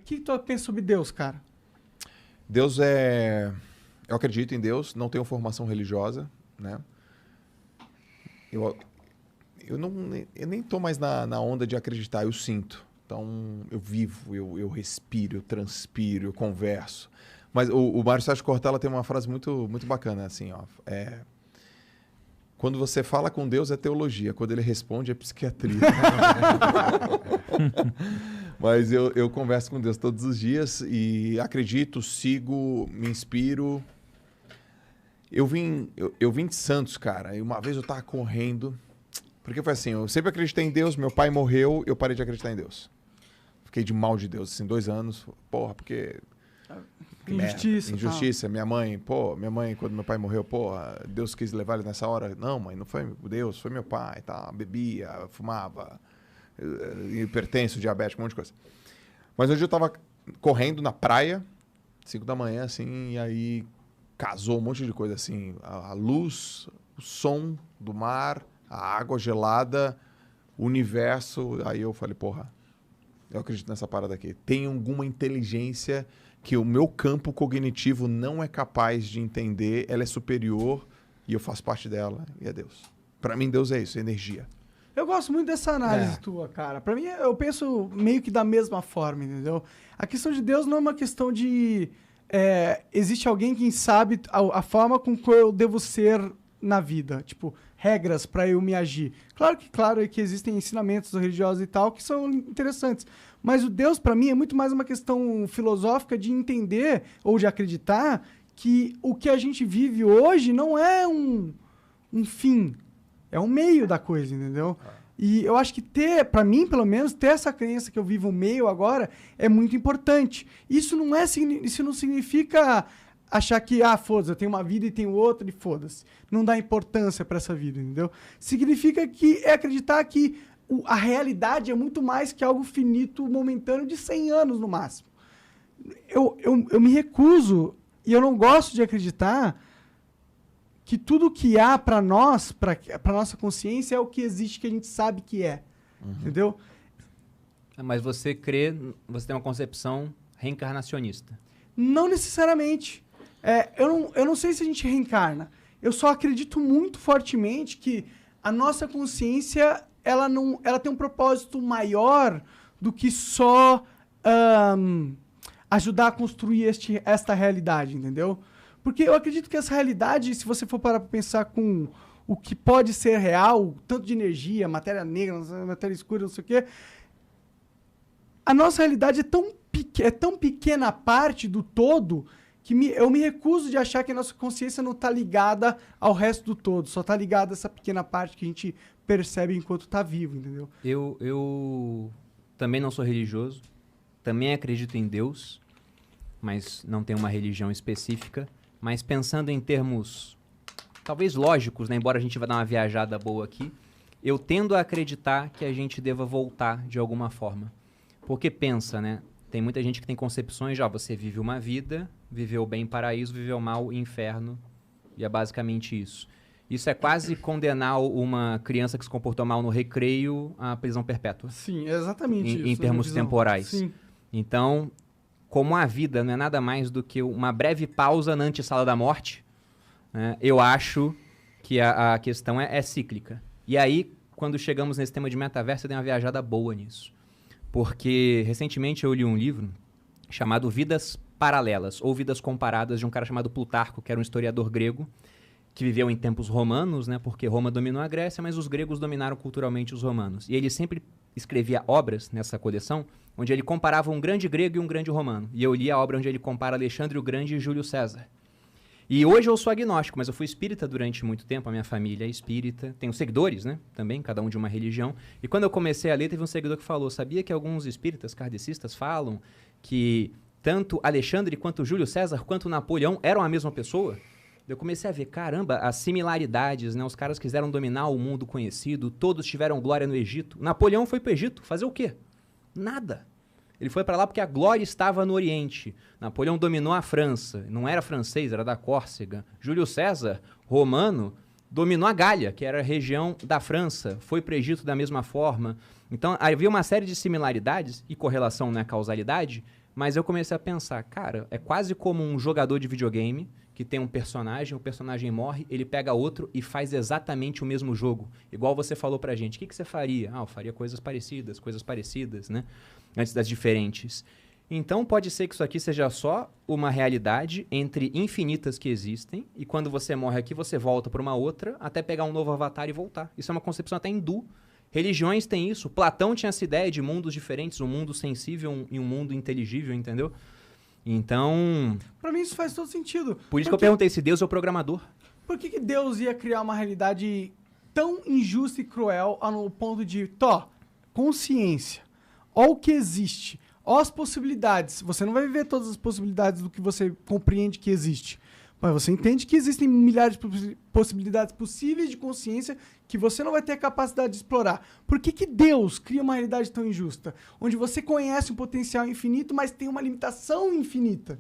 que tu pensa sobre Deus, cara? Deus é... Eu acredito em Deus, não tenho formação religiosa, né? Eu nem tô mais na onda de acreditar, eu sinto. Então, eu vivo, eu respiro, eu transpiro, eu converso. Mas o Mário Sérgio Cortella tem uma frase muito, muito bacana, assim, ó. Quando você fala com Deus é teologia, quando ele responde é psiquiatria. Mas eu converso com Deus todos os dias e acredito, sigo, me inspiro. Eu vim de Santos, cara, e uma vez eu tava correndo, porque foi assim, eu sempre acreditei em Deus, meu pai morreu, eu parei de acreditar em Deus. Fiquei de mal de Deus, assim, 2 anos, porra, porque... Injustiça. Injustiça. Minha mãe, quando meu pai morreu, Deus quis levar ele nessa hora. Não, mãe, não foi Deus, foi meu pai, tá? Bebia, fumava, hipertenso, diabético, um monte de coisa. Mas hoje eu tava correndo na praia, 5 da manhã, assim, e aí casou um monte de coisa, assim, a luz, o som do mar, a água gelada, o universo. Aí eu falei, porra, eu acredito nessa parada aqui. Tem alguma inteligência que o meu campo cognitivo não é capaz de entender, ela é superior e eu faço parte dela, e é Deus. Pra mim, Deus é isso, é energia. Eu gosto muito dessa análise tua, cara. Pra mim, eu penso meio que da mesma forma, entendeu? A questão de Deus não é uma questão de... existe alguém que sabe a forma com que eu devo ser na vida. Tipo, regras pra eu me agir. Claro que existem ensinamentos religiosos e tal que são interessantes. Mas o Deus, pra mim, é muito mais uma questão filosófica de entender ou de acreditar que o que a gente vive hoje não é um fim. É um meio da coisa, entendeu? E eu acho que pra mim, pelo menos, ter essa crença que eu vivo o meio agora é muito importante. Isso não significa achar que, foda-se, eu tenho uma vida e tenho outra e foda-se. Não dá importância pra essa vida, entendeu? Significa que é acreditar que a realidade é muito mais que algo finito, momentâneo, de 100 anos no máximo. Eu me recuso e eu não gosto de acreditar que tudo que há para nós, para nossa consciência, é o que existe, que a gente sabe que é. Entendeu? Mas você tem uma concepção reencarnacionista. Não necessariamente. Eu não sei se a gente reencarna. Eu só acredito muito fortemente que a nossa consciência... ela tem um propósito maior do que só ajudar a construir esta realidade, entendeu? Porque eu acredito que essa realidade, se você for parar para pensar com o que pode ser real, tanto de energia, matéria negra, matéria escura, não sei o quê, a nossa realidade é tão pequena parte do todo que eu me recuso de achar que a nossa consciência não está ligada ao resto do todo, só está ligada a essa pequena parte que a gente percebe enquanto está vivo, entendeu? Eu também não sou religioso, também acredito em Deus, mas não tenho uma religião específica. Mas pensando em termos, talvez lógicos, né? Embora a gente vá dar uma viajada boa aqui, eu tendo a acreditar que a gente deva voltar de alguma forma. Porque pensa, né? Tem muita gente que tem concepções de, você vive uma vida, viveu bem paraíso, viveu mal inferno, e é basicamente isso. Isso é quase condenar uma criança que se comportou mal no recreio à prisão perpétua. Sim, é exatamente isso. Em termos temporais. Sim. Então, como a vida não é nada mais do que uma breve pausa na antessala da morte, né, eu acho que a questão é cíclica. E aí, quando chegamos nesse tema de metaverso, eu dei uma viajada boa nisso. Porque, recentemente, eu li um livro chamado Vidas Paralelas, ou Vidas Comparadas, de um cara chamado Plutarco, que era um historiador grego, que viveu em tempos romanos, né, porque Roma dominou a Grécia, mas os gregos dominaram culturalmente os romanos. E ele sempre escrevia obras nessa coleção, onde ele comparava um grande grego e um grande romano. E eu li a obra onde ele compara Alexandre o Grande e Júlio César. E hoje eu sou agnóstico, mas eu fui espírita durante muito tempo, a minha família é espírita. Tenho seguidores, né, também, cada um de uma religião. E quando eu comecei a ler, teve um seguidor que falou, sabia que alguns espíritas kardecistas falam que tanto Alexandre quanto Júlio César quanto Napoleão eram a mesma pessoa? Eu comecei a ver, caramba, as similaridades, né? Os caras quiseram dominar o mundo conhecido, todos tiveram glória no Egito. Napoleão foi para o Egito, fazer o quê? Nada. Ele foi para lá porque a glória estava no Oriente. Napoleão dominou a França, não era francês, era da Córcega. Júlio César, romano, dominou a Gália, que era a região da França, foi para o Egito da mesma forma. Então, havia uma série de similaridades, e correlação não é causalidade, Mas eu comecei a pensar, cara, é quase como um jogador de videogame que tem um personagem, o personagem morre, ele pega outro e faz exatamente o mesmo jogo. Igual você falou pra gente. O que você faria? Eu faria coisas parecidas, né? Antes das diferentes. Então, pode ser que isso aqui seja só uma realidade entre infinitas que existem, e quando você morre aqui, você volta para uma outra, até pegar um novo avatar e voltar. Isso é uma concepção até hindu. Religiões têm isso. Platão tinha essa ideia de mundos diferentes, um mundo sensível e um mundo inteligível, entendeu? Então... Pra mim isso faz todo sentido. Por isso que eu perguntei se Deus é o programador. Por que Deus ia criar uma realidade tão injusta e cruel no ponto de, consciência, ó o que existe, ó as possibilidades. Você não vai viver todas as possibilidades do que você compreende que existe. Mas você entende que existem milhares de possibilidades possíveis de consciência que você não vai ter a capacidade de explorar. Por que Deus cria uma realidade tão injusta? Onde você conhece um potencial infinito, mas tem uma limitação infinita.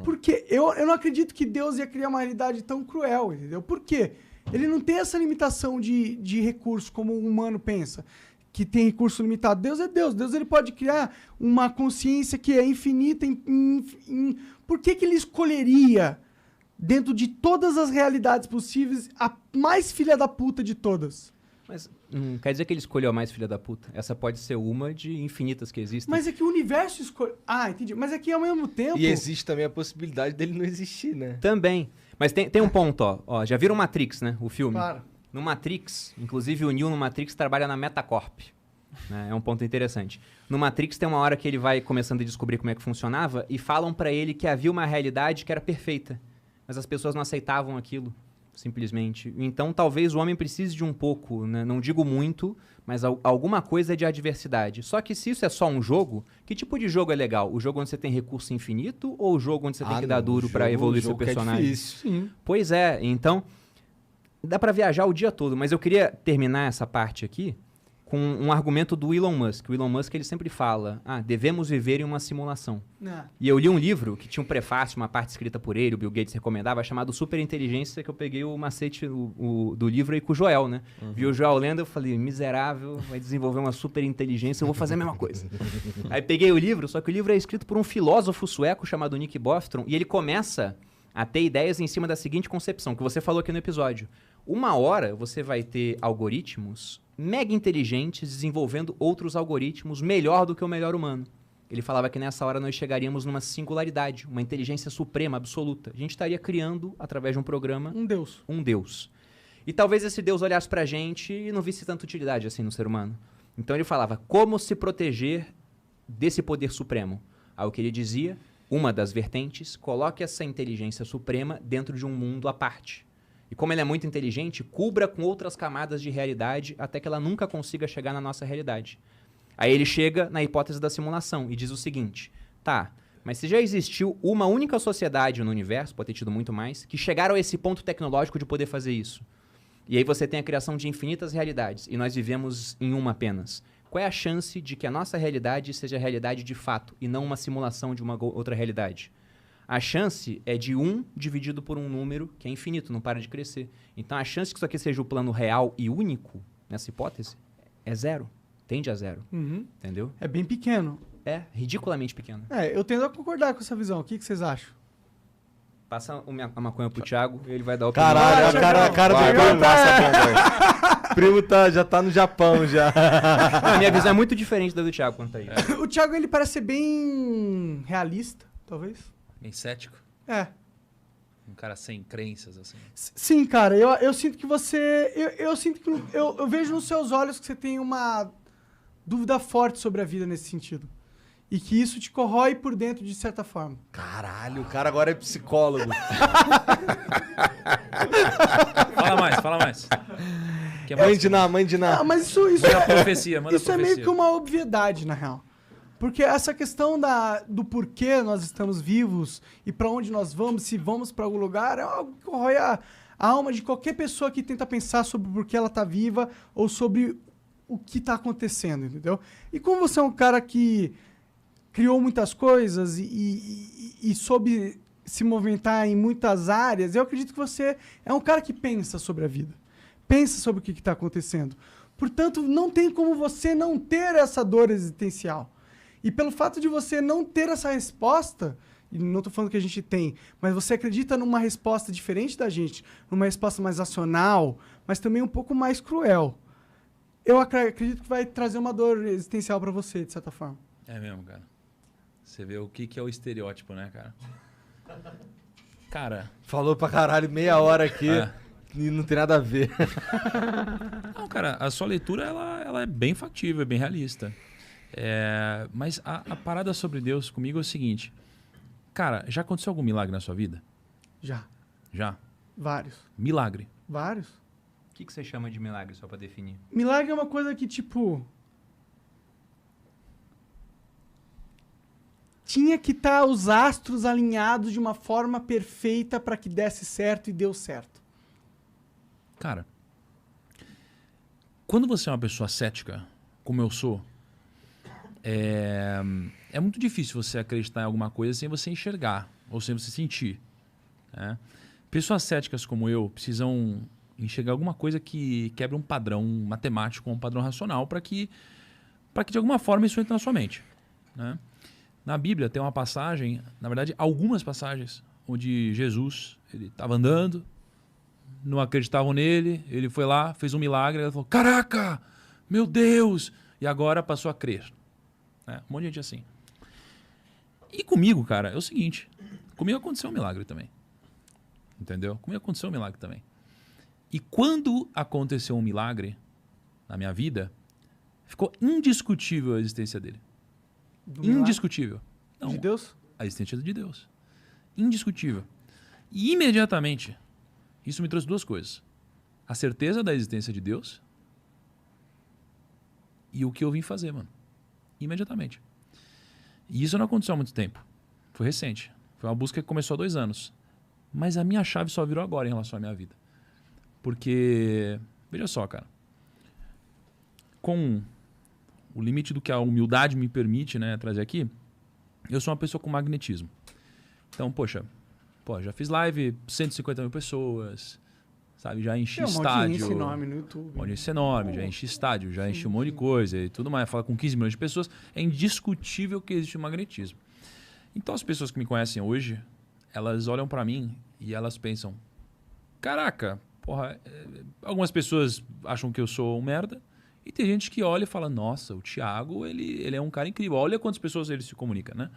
Porque eu não acredito que Deus ia criar uma realidade tão cruel, entendeu? Por quê? Ele não tem essa limitação de recurso como o humano pensa, que tem recurso limitado. Deus é Deus. Deus ele pode criar uma consciência que é infinita. Por que ele escolheria... dentro de todas as realidades possíveis, a mais filha da puta de todas? Mas não quer dizer que ele escolheu a mais filha da puta. Essa pode ser uma de infinitas que existem. Mas é que o universo escolhe... entendi. Mas é que ao mesmo tempo... E existe também a possibilidade dele não existir, né? Também. Mas tem um ponto, ó. Já viram Matrix, né? O filme? Claro. No Matrix, inclusive o Neo no Matrix trabalha na Metacorp. Né? É um ponto interessante. No Matrix tem uma hora que ele vai começando a descobrir como é que funcionava e falam pra ele que havia uma realidade que era perfeita. Mas as pessoas não aceitavam aquilo, simplesmente. Então, talvez o homem precise de um pouco, né? Não digo muito, mas alguma coisa de adversidade. Só que se isso é só um jogo, que tipo de jogo é legal? O jogo onde você tem recurso infinito ou o jogo onde você tem que dar duro para evoluir seu personagem? É difícil, sim. Pois é, então dá para viajar o dia todo. Mas eu queria terminar essa parte aqui com um argumento do Elon Musk. O Elon Musk ele sempre fala, devemos viver em uma simulação. E eu li um livro que tinha um prefácio, uma parte escrita por ele, o Bill Gates recomendava, chamado Superinteligência, que eu peguei o macete do livro aí com o Joel, né? Vi o Joel lendo, eu falei, miserável, vai desenvolver uma superinteligência, eu vou fazer a mesma coisa. Aí peguei o livro, só que o livro é escrito por um filósofo sueco chamado Nick Bostrom, e ele começa a ter ideias em cima da seguinte concepção, que você falou aqui no episódio. Uma hora você vai ter algoritmos mega inteligentes desenvolvendo outros algoritmos melhor do que o melhor humano. Ele falava que nessa hora nós chegaríamos numa singularidade, uma inteligência suprema, absoluta. A gente estaria criando, através de um programa... Um Deus. Um Deus. E talvez esse Deus olhasse pra gente e não visse tanta utilidade assim no ser humano. Então ele falava, como se proteger desse poder supremo? Aí o que ele dizia, uma das vertentes, coloque essa inteligência suprema dentro de um mundo à parte. E como ele é muito inteligente, cubra com outras camadas de realidade até que ela nunca consiga chegar na nossa realidade. Aí ele chega na hipótese da simulação e diz o seguinte, mas se já existiu uma única sociedade no universo, pode ter tido muito mais, que chegaram a esse ponto tecnológico de poder fazer isso. E aí você tem a criação de infinitas realidades e nós vivemos em uma apenas. Qual é a chance de que a nossa realidade seja realidade de fato e não uma simulação de uma outra realidade? A chance é de 1 dividido por um número que é infinito, não para de crescer. Então, a chance que isso aqui seja o plano real e único, nessa hipótese, é 0. Tende a 0. Entendeu? É bem pequeno. É, ridiculamente pequeno. Eu tendo a concordar com essa visão. O que vocês acham? Passa a maconha pro Thiago e ele vai dar o opinião. Caralho, a cara do primo tá... primo já tá no Japão, já. A minha visão é muito diferente da do Thiago quanto a isso. O Thiago, ele parece ser bem realista, talvez. Bem cético? É. Um cara sem crenças, assim. Sim, cara. Eu sinto que você... Eu sinto que... Eu vejo nos seus olhos que você tem uma dúvida forte sobre a vida nesse sentido. E que isso te corrói por dentro de certa forma. Caralho, o cara agora é psicólogo. Fala mais. Mãe de Ná. Mas isso manda profecia, isso é meio que uma obviedade, na real. Porque essa questão do porquê nós estamos vivos e para onde nós vamos, se vamos para algum lugar, é algo que corrói a alma de qualquer pessoa que tenta pensar sobre por que ela está viva ou sobre o que está acontecendo, entendeu? E como você é um cara que criou muitas coisas e soube se movimentar em muitas áreas, eu acredito que você é um cara que pensa sobre a vida. Pensa sobre o que está acontecendo. Portanto, não tem como você não ter essa dor existencial. E pelo fato de você não ter essa resposta, e não tô falando que a gente tem, mas você acredita numa resposta diferente da gente, numa resposta mais racional, mas também um pouco mais cruel. Eu acredito que vai trazer uma dor existencial pra você, de certa forma. É mesmo, cara. Você vê o que é o estereótipo, né, cara? Cara... Falou pra caralho meia hora aqui e não tem nada a ver. Não, cara, a sua leitura, ela é bem factível, é bem realista. Mas a parada sobre Deus comigo é o seguinte. Cara, já aconteceu algum milagre na sua vida? Já. Já? Vários. Milagre. Vários. O que você chama de milagre, só pra definir? Milagre é uma coisa que, tipo... Tinha que estar os astros alinhados de uma forma perfeita para que desse certo e deu certo. Cara, quando você é uma pessoa cética, como eu sou, é muito difícil você acreditar em alguma coisa sem você enxergar ou sem você sentir. Né? Pessoas céticas como eu precisam enxergar alguma coisa que quebre um padrão matemático, um padrão racional, para que de alguma forma isso entre na sua mente. Né? Na Bíblia tem uma passagem, na verdade algumas passagens, onde Jesus ele estava andando, não acreditavam nele, ele foi lá, fez um milagre, ele falou, caraca, meu Deus, e agora passou a crer. Um monte de gente assim. E comigo, cara, é o seguinte, comigo aconteceu um milagre também. Entendeu? Comigo aconteceu um milagre também. E quando aconteceu um milagre na minha vida, ficou indiscutível a existência dele. Indiscutível. Não, De Deus? a existência de Deus. Indiscutível. E imediatamente, isso me trouxe duas coisas. A certeza da existência de Deus e o que eu vim fazer, mano. Imediatamente. E isso não aconteceu há muito tempo. Foi recente. Foi uma busca que começou há 2 anos. Mas a minha chave só virou agora em relação à minha vida. Porque, veja só, cara. Com o limite do que a humildade me permite, né, trazer aqui, eu sou uma pessoa com magnetismo. Então, poxa, já fiz live, 150 mil pessoas, sabe? Já enchi estádio. Uma audiência enorme no YouTube. Uma audiência enorme, já enchi estádio, já enchi um monte de coisa e tudo mais. Fala com 15 milhões de pessoas, é indiscutível que existe um magnetismo. Então, as pessoas que me conhecem hoje, elas olham pra mim e elas pensam, caraca, porra, algumas pessoas acham que eu sou um merda, e tem gente que olha e fala, nossa, o Thiago, ele é um cara incrível. Olha quantas pessoas ele se comunica, né?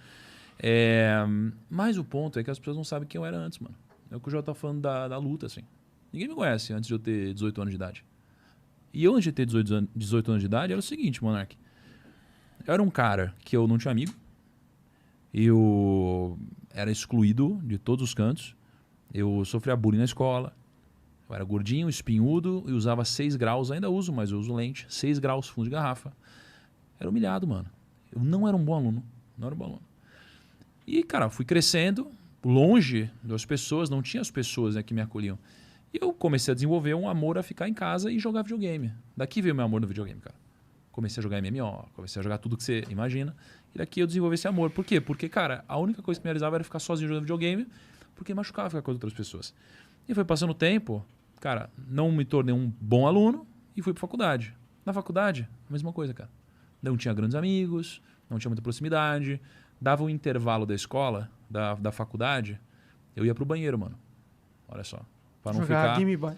Mas o ponto é que as pessoas não sabem quem eu era antes, mano. É o que eu já tô falando da luta, assim. Ninguém me conhece antes de eu ter 18 anos de idade. E eu, antes de ter 18 anos de idade, era o seguinte, Monark. Eu era um cara que eu não tinha amigo. Eu era excluído de todos os cantos. Eu sofria bullying na escola. Eu era gordinho, espinhudo e usava 6 graus. Ainda uso, mas eu uso lente. 6 graus fundo de garrafa. Era humilhado, mano. Eu não era um bom aluno. Não era um bom aluno. E, cara, fui crescendo longe das pessoas. Não tinha as pessoas, né, que me acolhiam. E eu comecei a desenvolver um amor a ficar em casa e jogar videogame. Daqui veio meu amor no videogame, cara. Comecei a jogar MMO, comecei a jogar tudo que você imagina. E daqui eu desenvolvi esse amor. Por quê? Porque, cara, a única coisa que me realizava era ficar sozinho jogando videogame, porque machucava ficar com outras pessoas. E foi passando o tempo, cara, não me tornei um bom aluno e fui pra faculdade. Na faculdade, a mesma coisa, cara. Não tinha grandes amigos, não tinha muita proximidade. Dava um intervalo da escola, da faculdade, eu ia pro banheiro, mano. Olha só. Pra não Jogar ficar... Game Boy.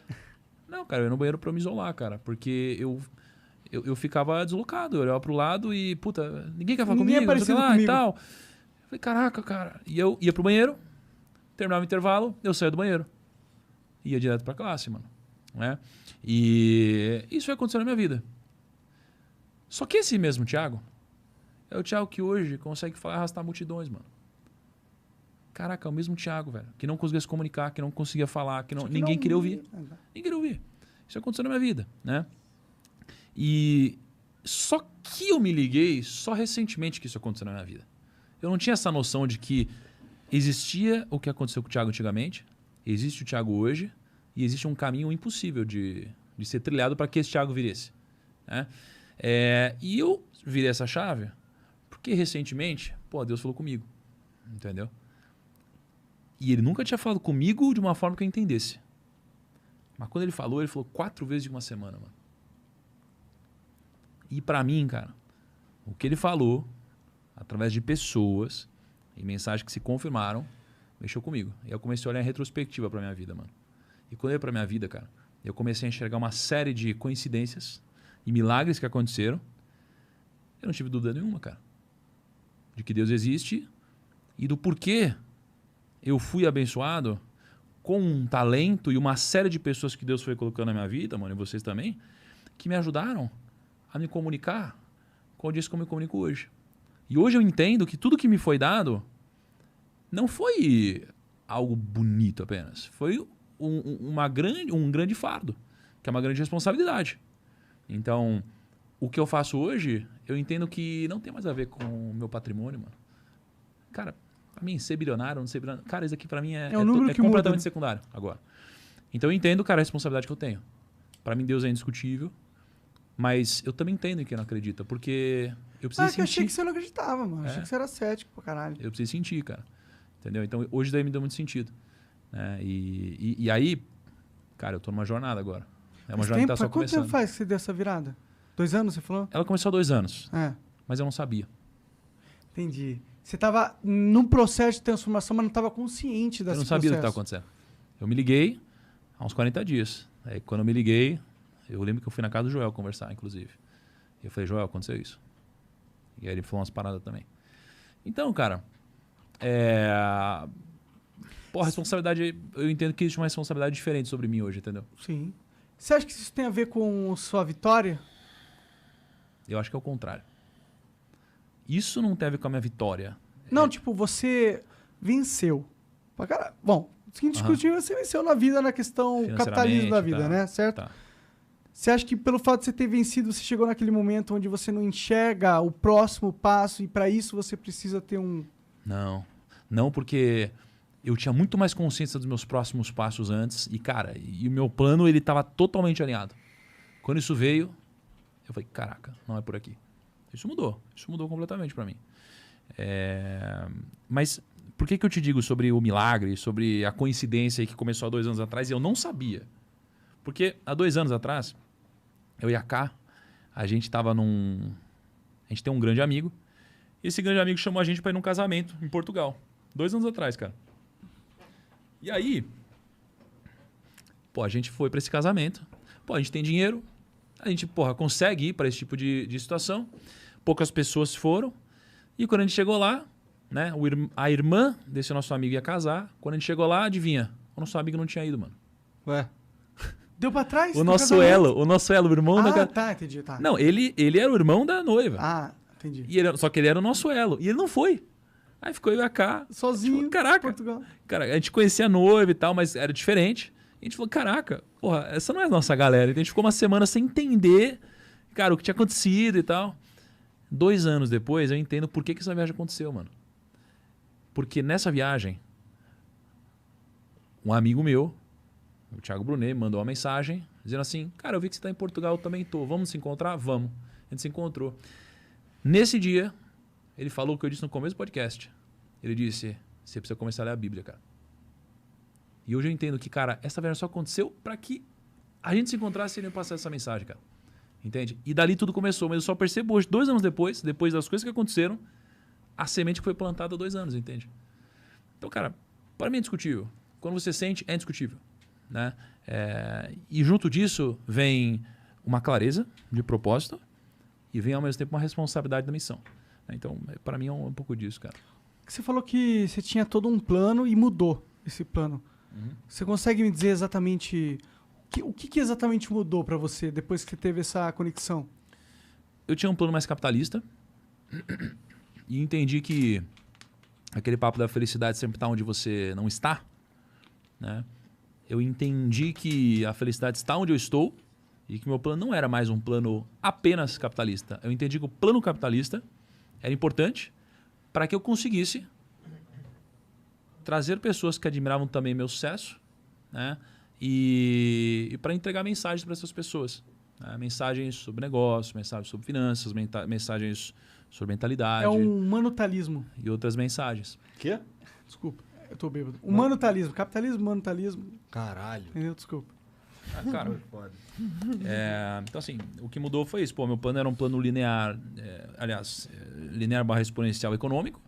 Não, cara, eu ia no banheiro pra me isolar, cara. Porque eu ficava deslocado. Eu olhava pro lado e, puta, ninguém quer falar Ninguém comigo, é não sei o que parecido lá comigo. e tal. Eu falei, caraca, cara. E eu ia pro banheiro, terminava o intervalo, eu saía do banheiro. Ia direto pra classe, mano. Né? E isso foi acontecendo na minha vida. Só que esse mesmo Thiago é o Thiago que hoje consegue arrastar multidões, mano. Caraca, é o mesmo Thiago, velho. Que não conseguia se comunicar, que não conseguia falar, que ninguém queria ouvir. Ninguém queria ouvir. Isso aconteceu na minha vida, né? E só que eu me liguei só recentemente que isso aconteceu na minha vida. Eu não tinha essa noção de que existia o que aconteceu com o Thiago antigamente, existe o Thiago hoje e existe um caminho impossível de ser trilhado para que esse Thiago virasse. Né? E eu virei essa chave porque recentemente, Deus falou comigo. Entendeu? E ele nunca tinha falado comigo de uma forma que eu entendesse. Mas quando ele falou 4 vezes em uma semana, mano. E pra mim, cara, o que ele falou, através de pessoas e mensagens que se confirmaram, mexeu comigo. E eu comecei a olhar em retrospectiva pra minha vida, mano. E quando eu olhei pra minha vida, cara, eu comecei a enxergar uma série de coincidências e milagres que aconteceram. Eu não tive dúvida nenhuma, cara, de que Deus existe e do porquê eu fui abençoado com um talento e uma série de pessoas que Deus foi colocando na minha vida, mano, e vocês também, que me ajudaram a me comunicar com a audiência como eu me comunico hoje. E hoje eu entendo que tudo que me foi dado não foi algo bonito apenas. Foi um grande fardo, que é uma grande responsabilidade. Então, o que eu faço hoje, eu entendo que não tem mais a ver com o meu patrimônio, mano. Cara, pra mim, ser bilionário, não ser bilionário... Cara, isso aqui pra mim é completamente muda, né? secundário agora. Então eu entendo, cara, a responsabilidade que eu tenho. Pra mim, Deus é indiscutível. Mas eu também entendo que não acredita, porque eu preciso sentir. Eu achei que você não acreditava, mano. Achei que você era cético pra caralho. Eu preciso sentir, cara. Entendeu? Então hoje daí me deu muito sentido. Né? E aí, cara, eu tô numa jornada agora. É uma jornada que tá só começando. Quanto tempo faz que você deu essa virada? 2 anos, você falou? Ela começou há 2 anos. É. Mas eu não sabia. Entendi. Você tava num processo de transformação, mas não tava consciente desse processo. Eu não sabia do que estava acontecendo. Eu me liguei há uns 40 dias. Aí quando eu me liguei, eu lembro que eu fui na casa do Joel conversar, inclusive. E eu falei, Joel, aconteceu isso. E aí ele falou umas paradas também. Então, cara, a responsabilidade, eu entendo que existe uma responsabilidade diferente sobre mim hoje, entendeu? Sim. Você acha que isso tem a ver com sua vitória? Eu acho que é o contrário. Isso não tem a ver com a minha vitória. Não, tipo, você venceu. Bom, indiscutível, você venceu na vida, na questão capitalismo da vida, né? Certo? Tá. Você acha que pelo fato de você ter vencido, você chegou naquele momento onde você não enxerga o próximo passo e para isso você precisa ter um... Não, porque eu tinha muito mais consciência dos meus próximos passos antes e, cara, e o meu plano, ele estava totalmente alinhado. Quando isso veio, eu falei, caraca, não é por aqui. Isso mudou completamente para mim. Mas por que eu te digo sobre o milagre, sobre a coincidência que começou há 2 anos atrás e eu não sabia? Porque há 2 anos atrás, eu e a Ká, a gente tem um grande amigo. E esse grande amigo chamou a gente para ir num casamento em Portugal. 2 anos atrás, cara. E aí, a gente foi para esse casamento. A gente tem dinheiro. A gente, consegue ir para esse tipo de situação. Poucas pessoas foram. E quando a gente chegou lá, né, a irmã desse nosso amigo ia casar. Quando a gente chegou lá, adivinha? O nosso amigo não tinha ido, mano. Ué? Deu pra trás? O nosso elo, o irmão da... tá, entendi, tá. Não, ele era o irmão da noiva. Ah, entendi. Só que ele era o nosso elo. E ele não foi. Aí ficou eu e a Ká. Sozinho, tipo, caraca. Portugal. Cara, a gente conhecia a noiva e tal, mas era diferente. E a gente falou, caraca, essa não é a nossa galera. E a gente ficou uma semana sem entender, cara, o que tinha acontecido e tal. 2 anos depois, eu entendo por que essa viagem aconteceu, mano. Porque nessa viagem, um amigo meu, o Thiago Brunet, mandou uma mensagem dizendo assim, cara, eu vi que você está em Portugal, eu também tô. Vamos se encontrar? Vamos. A gente se encontrou. Nesse dia, ele falou o que eu disse no começo do podcast. Ele disse, você precisa começar a ler a Bíblia, cara. E hoje eu entendo que, cara, essa viagem só aconteceu para que a gente se encontrasse e ele passasse essa mensagem, cara. Entende? E dali tudo começou. Mas eu só percebo hoje, 2 anos depois das coisas que aconteceram, a semente que foi plantada há 2 anos, entende? Então, cara, para mim é indiscutível. Quando você sente, é indiscutível. Né? E junto disso vem uma clareza de propósito e vem ao mesmo tempo uma responsabilidade da missão. Então, para mim é um pouco disso, cara. Você falou que você tinha todo um plano e mudou esse plano. Você consegue me dizer exatamente o que exatamente mudou para você depois que você teve essa conexão? Eu tinha um plano mais capitalista e entendi que aquele papo da felicidade sempre está onde você não está, né? Eu entendi que a felicidade está onde eu estou e que meu plano não era mais um plano apenas capitalista. Eu entendi que o plano capitalista era importante para que eu conseguisse trazer pessoas que admiravam também meu sucesso, né? E para entregar mensagens para essas pessoas. Né? Mensagens sobre negócio, mensagens sobre finanças, mensagens sobre mentalidade. É um manutalismo. E outras mensagens. Quê? Desculpa, eu tô bêbado. Manutalismo. Capitalismo, manutalismo. Caralho. Entendeu? Desculpa. Cara, então assim, o que mudou foi isso. Pô, meu plano era um plano linear, linear barra exponencial econômico.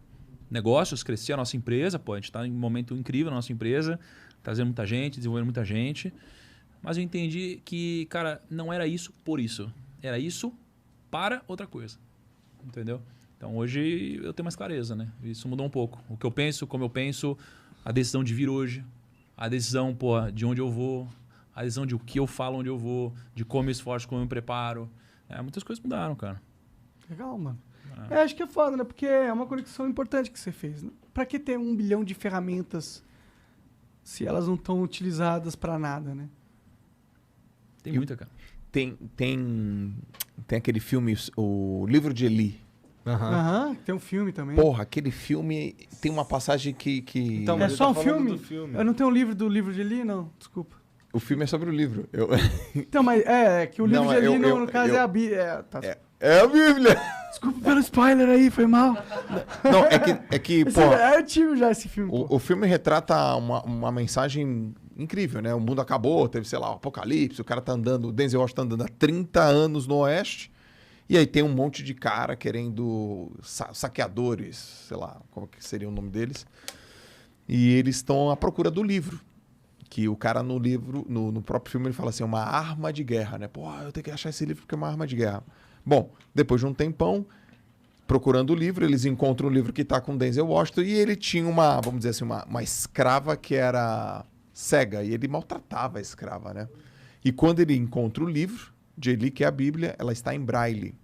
Negócios, crescer a nossa empresa. Pô, a gente está em um momento incrível na nossa empresa, trazendo muita gente, desenvolvendo muita gente. Mas eu entendi que, cara, não era isso por isso. Era isso para outra coisa. Entendeu? Então hoje eu tenho mais clareza, né? Isso mudou um pouco. O que eu penso, como eu penso, a decisão de vir hoje, a decisão, pô, de onde eu vou, a decisão de o que eu falo onde eu vou, de como eu esforço, como eu me preparo. Muitas coisas mudaram, cara. Legal, mano. Acho que é foda, né? Porque é uma conexão importante que você fez. Né? Pra que ter 1 bilhão de ferramentas se elas não estão utilizadas pra nada, né? Tem muita, cara. Tem aquele filme, o Livro de Eli. Tem um filme também. Porra, aquele filme tem uma passagem que... Então, é mas só tá um falando filme? do Eu não tenho um livro do Livro de Eli, não. Desculpa. O filme é sobre o livro. Então, mas que o Livro Não, de Eli, no caso, é a Bíblia. É a Bíblia. Desculpa pelo spoiler aí, foi mal. Não, é que pô, é antigo já esse filme. o filme retrata uma mensagem incrível, né? O mundo acabou, teve, sei lá, o apocalipse, o cara tá andando, o Denzel Washington tá andando há 30 anos no Oeste, e aí tem um monte de cara querendo saqueadores, sei lá, como que seria o nome deles, e eles estão à procura do livro. Que o cara no livro, no próprio filme, ele fala assim, uma arma de guerra, né? Pô, eu tenho que achar esse livro porque é uma arma de guerra. Bom, depois de um tempão, procurando o livro, eles encontram o livro que está com Denzel Washington e ele tinha vamos dizer assim, uma escrava que era cega e ele maltratava a escrava, né? E quando ele encontra o livro de Eli, que é a Bíblia, ela está em braille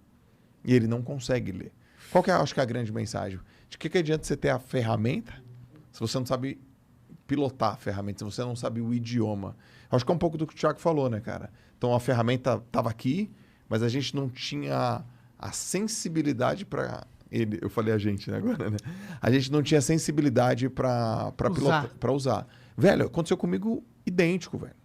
e ele não consegue ler. Qual que é, acho que é a grande mensagem? De que adianta você ter a ferramenta se você não sabe pilotar a ferramenta, se você não sabe o idioma? Acho que é um pouco do que o Thiago falou, né, cara? Então a ferramenta estava aqui, mas a gente não tinha a sensibilidade para ele. Eu falei a gente, né, agora, né? A gente não tinha sensibilidade para usar. Velho, aconteceu comigo idêntico, velho.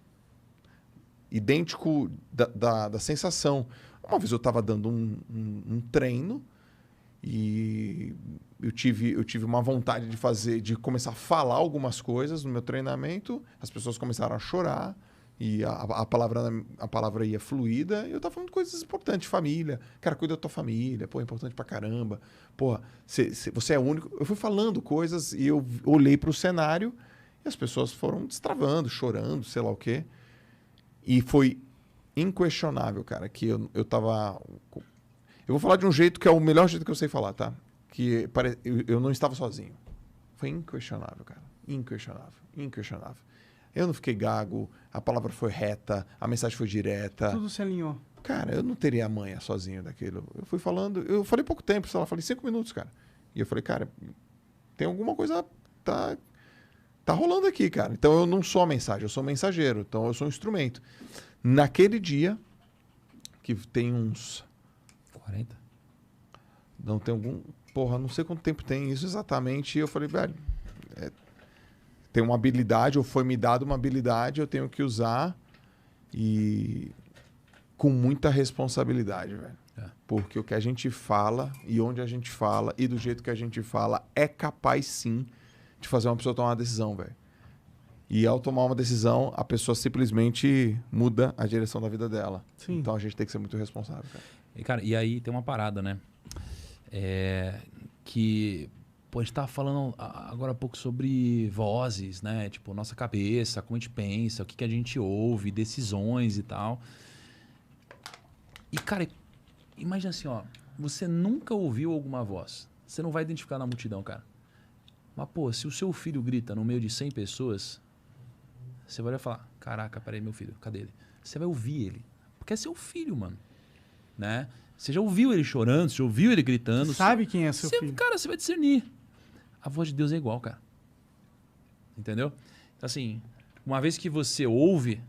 Idêntico da sensação. Uma vez eu estava dando um treino e eu tive uma vontade de começar a falar algumas coisas no meu treinamento. As pessoas começaram a chorar. E a palavra ia fluida. E eu tava falando de coisas importantes, família. Cara, cuida da tua família. Pô, é importante pra caramba. Pô, você é único. Eu fui falando coisas e eu olhei pro cenário e as pessoas foram destravando, chorando, sei lá o quê. E foi inquestionável, cara, que eu tava... Eu vou falar de um jeito que é o melhor jeito que eu sei falar, tá? Que eu não estava sozinho. Foi inquestionável, cara. Inquestionável. Eu não fiquei gago, a palavra foi reta, a mensagem foi direta. Tudo se alinhou. Cara, eu não teria a manha sozinho daquilo. Eu fui falando, eu falei pouco tempo, sei lá, falei 5 minutos, cara. E eu falei, cara, tem alguma coisa, tá rolando aqui, cara. Então eu não sou a mensagem, eu sou o mensageiro, então eu sou um instrumento. Naquele dia, que tem uns... 40? Não, tem algum... Porra, não sei quanto tempo tem isso exatamente. E eu falei, velho... Tem uma habilidade, ou foi me dado uma habilidade, eu tenho que usar e com muita responsabilidade, velho. Porque o que a gente fala e onde a gente fala e do jeito que a gente fala é capaz, sim, de fazer uma pessoa tomar uma decisão, velho. E ao tomar uma decisão, a pessoa simplesmente muda a direção da vida dela. Sim. Então a gente tem que ser muito responsável, cara. E aí tem uma parada, né? Que... Pô, a gente tava falando agora há pouco sobre vozes, né? Tipo, nossa cabeça, como a gente pensa, o que a gente ouve, decisões e tal. E, cara, imagina assim, ó. Você nunca ouviu alguma voz. Você não vai identificar na multidão, cara. Mas, pô, se o seu filho grita no meio de 100 pessoas, você vai olhar e falar, caraca, peraí, meu filho, cadê ele? Você vai ouvir ele. Porque é seu filho, mano. Né? Você já ouviu ele chorando, você já ouviu ele gritando. Você sabe quem é seu filho. Cara, você vai discernir. A voz de Deus é igual, cara. Entendeu? Então, assim, uma vez que você ouve,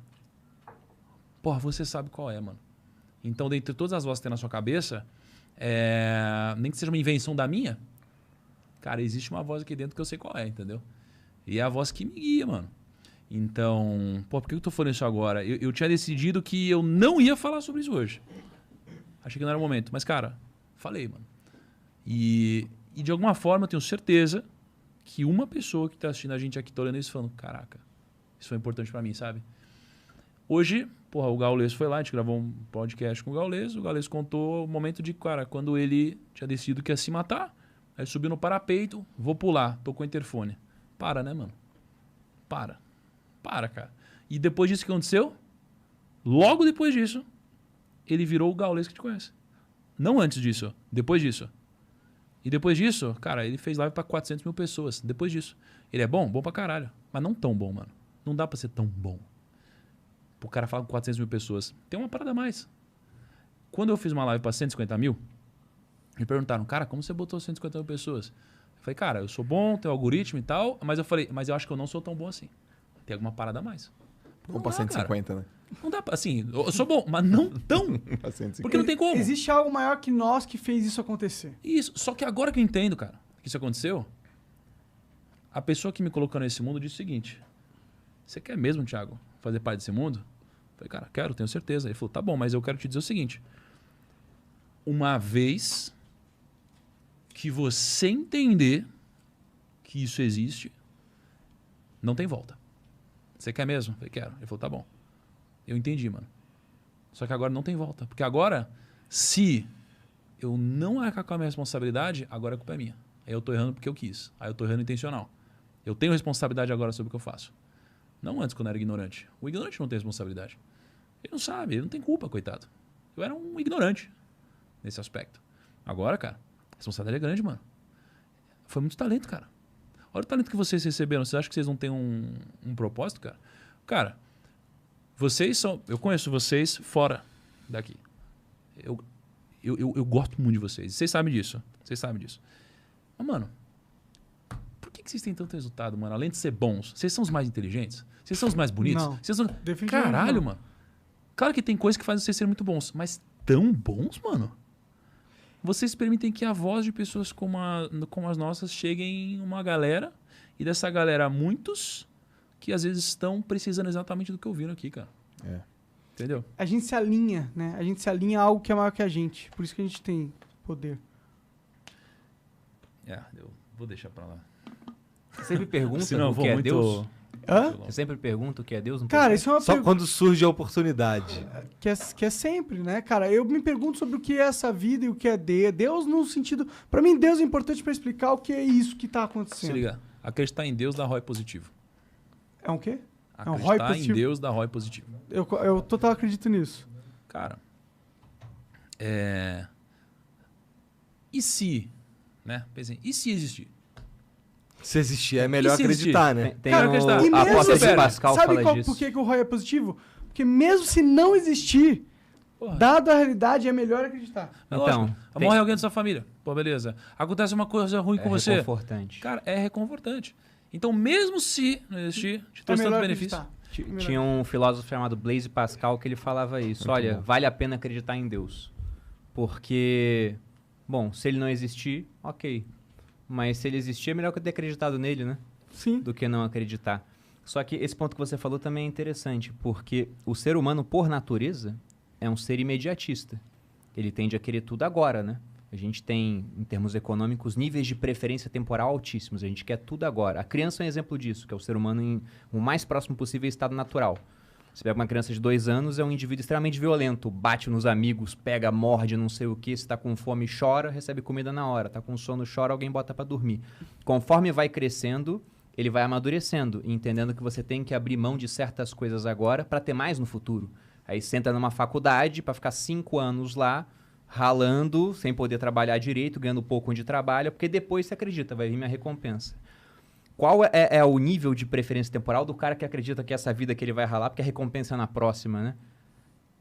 porra, você sabe qual é, mano. Então, dentre todas as vozes que tem na sua cabeça, nem que seja uma invenção da minha, cara, existe uma voz aqui dentro que eu sei qual é, entendeu? E é a voz que me guia, mano. Então, pô, por que eu tô falando isso agora? Eu tinha decidido que eu não ia falar sobre isso hoje. Achei que não era o momento. Mas, cara, falei, mano. E de alguma forma eu tenho certeza que uma pessoa que está assistindo a gente aqui, tá olhando isso falando, caraca, isso foi importante para mim, sabe? Hoje, porra, o Gaules foi lá, a gente gravou um podcast com o Gaules contou o momento de, cara, quando ele tinha decidido que ia se matar, aí subiu no parapeito, vou pular, tocou o interfone. Para, né, mano? Para, cara. E depois disso que aconteceu, logo depois disso, ele virou o Gaules que te conhece. Não antes disso, depois disso. E depois disso, cara, ele fez live pra 400 mil pessoas. Depois disso. Ele é bom? Bom pra caralho. Mas não tão bom, mano. Não dá pra ser tão bom. O cara fala com 400 mil pessoas. Tem uma parada a mais. Quando eu fiz uma live pra 150 mil, me perguntaram, cara, como você botou 150 mil pessoas? Eu falei, cara, eu sou bom, tenho algoritmo e tal, mas eu falei, mas eu acho que eu não sou tão bom assim. Tem alguma parada a mais. Vamos pra 150, né? Não dá pra, assim, eu sou bom, mas não tão. Pra 150. Porque não tem como. Existe algo maior que nós que fez isso acontecer. Isso, só que agora que eu entendo, cara, que isso aconteceu, a pessoa que me colocou nesse mundo disse o seguinte, você quer mesmo, Thiago, fazer parte desse mundo? Eu falei, cara, quero, tenho certeza. Ele falou, tá bom, mas eu quero te dizer o seguinte, uma vez que você entender que isso existe, não tem volta. Você quer mesmo? Eu falei, quero. Ele falou, tá bom. Eu entendi, mano. Só que agora não tem volta. Porque agora, se eu não arcar com a minha responsabilidade, agora a culpa é minha. Aí eu tô errando porque eu quis. Aí eu tô errando intencional. Eu tenho responsabilidade agora sobre o que eu faço. Não antes, quando eu era ignorante. O ignorante não tem responsabilidade. Ele não sabe, ele não tem culpa, coitado. Eu era um ignorante nesse aspecto. Agora, cara, a responsabilidade é grande, mano. Foi muito talento, cara. Olha o talento que vocês receberam. Vocês acham que vocês não têm um propósito, cara? Cara, vocês são... Eu conheço vocês fora daqui. Eu gosto muito de vocês. Vocês sabem disso. Vocês sabem disso. Mas, mano, por que vocês têm tanto resultado, mano? Além de ser bons, vocês são os mais inteligentes? Vocês são os mais bonitos? Não. Vocês são... Definitivamente Caralho, não. mano. Claro que tem coisas que fazem vocês serem muito bons, mas tão bons, mano? Vocês permitem que a voz de pessoas como as nossas cheguem em uma galera, e dessa galera, muitos que às vezes estão precisando exatamente do que ouviram aqui, cara. É. Entendeu? A gente se alinha, né? A gente se alinha a algo que é maior que a gente. Por isso que a gente tem poder. Eu vou deixar pra lá. Você sempre pergunta Senão eu o vou que é muito... Deus? Hã? Você sempre pergunta o que é Deus? Não Cara, pergunta? isso é uma Só pergunta quando surge a oportunidade. que é sempre, né, cara? Eu me pergunto sobre o que é essa vida e o que é Deus no sentido... Pra mim, Deus é importante pra explicar o que é isso que tá Se acontecendo. liga, acreditar em Deus dá ROI positivo. É um quê? É um ROI Acreditar em positivo? Deus dá ROI positivo. Eu total acredito nisso. Cara, e se, né? Pensei, e se existir? Se existir, é melhor E se acreditar, né? Tem Cara, o, acreditar. E a mesmo aposta de assim, Pascal sabe fala disso. por que o ROI é positivo? Porque mesmo se não existir, Porra. dado a realidade, é melhor acreditar. É Então, lógico. tem- Morre alguém da sua família. Pô, beleza. Acontece uma coisa ruim com você. reconfortante. Cara, é reconfortante. Então, mesmo se não existir, te trouxe tanto benefício. acreditar. Tinha um filósofo chamado Blaise Pascal que ele falava isso. Olha, vale a pena acreditar em Deus. Porque, bom, se ele não existir, ok. Mas se ele existir, é melhor que eu ter acreditado nele, né? Sim. Do que não acreditar. Só que esse ponto que você falou também é interessante, porque o ser humano, por natureza, é um ser imediatista. Ele tende a querer tudo agora, né? A gente tem, em termos econômicos, níveis de preferência temporal altíssimos. A gente quer tudo agora. A criança é um exemplo disso, que é o ser humano em o mais próximo possível estado natural. Você pega uma criança de 2 anos, é um indivíduo extremamente violento. Bate nos amigos, pega, morde, não sei o quê. Se está com fome, chora, recebe comida na hora. Está com sono, chora, alguém bota para dormir. Conforme vai crescendo, ele vai amadurecendo, entendendo que você tem que abrir mão de certas coisas agora para ter mais no futuro. Aí você entra numa faculdade para ficar 5 anos lá, ralando, sem poder trabalhar direito, ganhando pouco onde trabalha, porque depois você acredita, vai vir minha recompensa. Qual é o nível de preferência temporal do cara que acredita que essa vida que ele vai ralar, porque a recompensa é na próxima, né?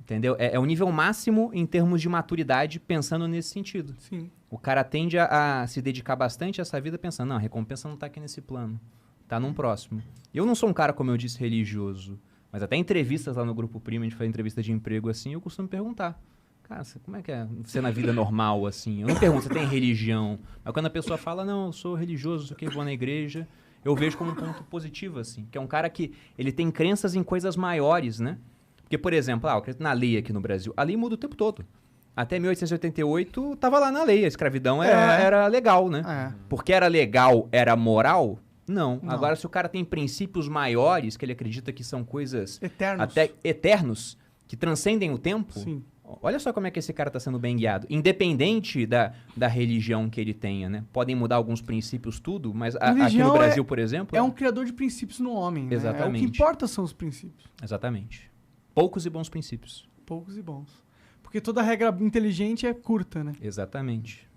Entendeu? É o nível máximo em termos de maturidade, pensando nesse sentido. Sim. O cara tende a se dedicar bastante a essa vida pensando, não, a recompensa não tá aqui nesse plano, tá num próximo. Eu não sou um cara, como eu disse, religioso, mas até entrevistas lá no Grupo Primo, a gente faz entrevista de emprego assim, eu costumo perguntar, cara, como é que é você na vida normal, assim? Eu não pergunto, você tem religião? Mas quando a pessoa fala, não, eu sou religioso, eu vou na igreja, eu vejo como um ponto positivo, assim, que é um cara que ele tem crenças em coisas maiores, né? Porque, por exemplo, eu acredito na lei aqui no Brasil, a lei muda o tempo todo. Até 1888, tava lá na lei, a escravidão era legal, né? É. Porque era legal, era moral, Não. Não. Agora, se o cara tem princípios maiores, que ele acredita que são coisas Eternos. até eternos, que transcendem o tempo, Sim. olha só como é que esse cara está sendo bem guiado. Independente da religião que ele tenha, né? Podem mudar alguns princípios, tudo, mas aqui Religião no Brasil, por exemplo... É um criador de princípios no homem, né? Exatamente. O que importa são os princípios. Exatamente. Poucos e bons princípios. Poucos e bons. Porque toda regra inteligente é curta, né? Exatamente.